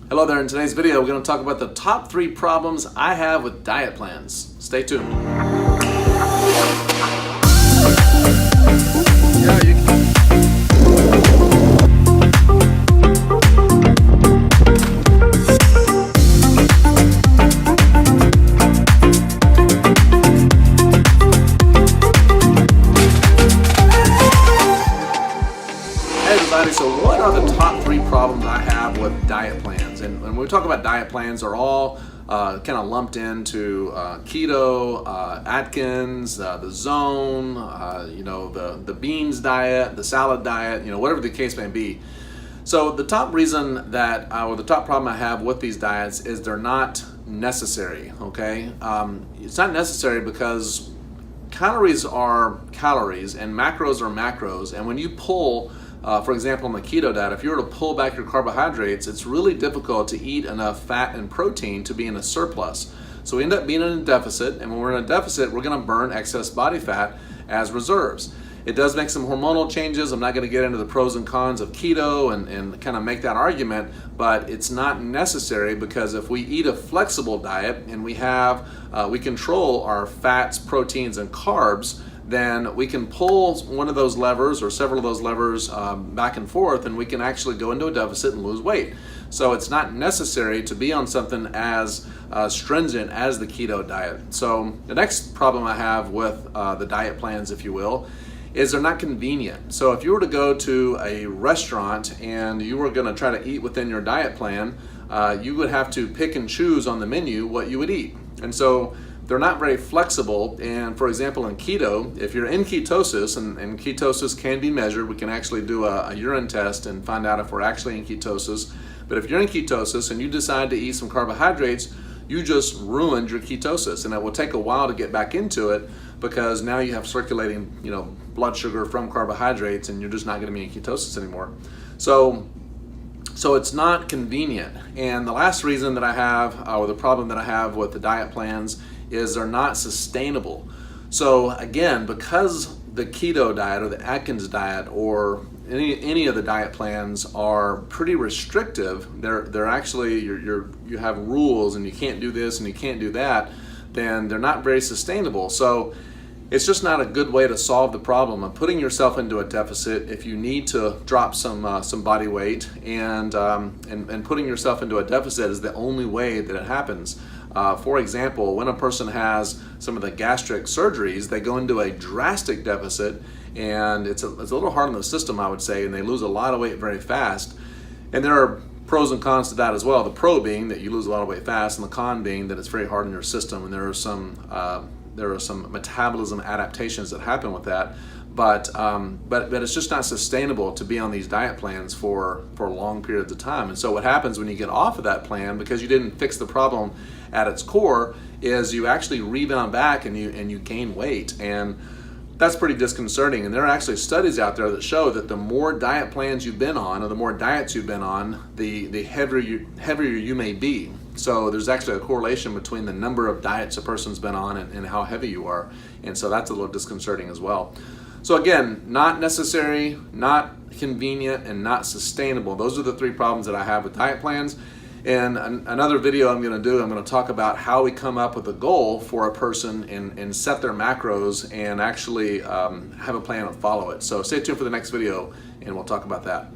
Hello there. In today's video, we're going to talk about the top 3 problems I have with diet plans. Stay tuned. So what are the top 3 problems I have with diet plans? And when we talk about diet plans, they're all kind of lumped into keto, Atkins, the zone, the beans diet, the salad diet, whatever the case may be. So the top reason that, or the top problem I have with these diets is they're not necessary, okay? It's not necessary because calories are calories and macros are macros, and when you pull for example, on the keto diet, if you were to pull back your carbohydrates, it's really difficult to eat enough fat and protein to be in a surplus. So we end up being in a deficit, and when we're in a deficit, we're going to burn excess body fat as reserves. It does make some hormonal changes. I'm not going to get into the pros and cons of keto and kind of make that argument, but it's not necessary because if we eat a flexible diet and we control our fats, proteins, and carbs, then we can pull one of those levers or several of those levers back and forth, and we can actually go into a deficit and lose weight. So it's not necessary to be on something as stringent as the keto diet. So the next problem I have with the diet plans, if you will, is they're not convenient. So if you were to go to a restaurant and you were going to try to eat within your diet plan, you would have to pick and choose on the menu what you would eat. And so they're not very flexible. And for example, in keto, if you're in ketosis, and ketosis can be measured, we can actually do a urine test and find out if we're actually in ketosis. But if you're in ketosis and you decide to eat some carbohydrates, you just ruined your ketosis, and it will take a while to get back into it because now you have circulating, blood sugar from carbohydrates, and you're just not going to be in ketosis anymore. So it's not convenient. And the last reason that I have, or the problem that I have with the diet plans, is they're not sustainable. So again, because the keto diet or the Atkins diet or any of the diet plans are pretty restrictive, they're actually you have rules and you can't do this and you can't do that, then they're not very sustainable. So it's just not a good way to solve the problem of putting yourself into a deficit if you need to drop some body weight, and putting yourself into a deficit is the only way that it happens. For example, when a person has some of the gastric surgeries, they go into a drastic deficit, and it's a little hard on the system, I would say, and they lose a lot of weight very fast. And there are pros and cons to that as well. The pro being that you lose a lot of weight fast, and the con being that it's very hard on your system, and there are some metabolism adaptations that happen with that. But it's just not sustainable to be on these diet plans for long periods of time. And so what happens when you get off of that plan, because you didn't fix the problem at its core, is you actually rebound back and you gain weight. And that's pretty disconcerting. And there are actually studies out there that show that the more diet plans you've been on, or the more diets you've been on, the heavier you may be. So there's actually a correlation between the number of diets a person's been on and how heavy you are. And so that's a little disconcerting as well. So again, not necessary, not convenient, and not sustainable. Those are the 3 problems that I have with diet plans. In another video I'm going to talk about how we come up with a goal for a person and set their macros and actually have a plan and follow it. So stay tuned for the next video, and we'll talk about that.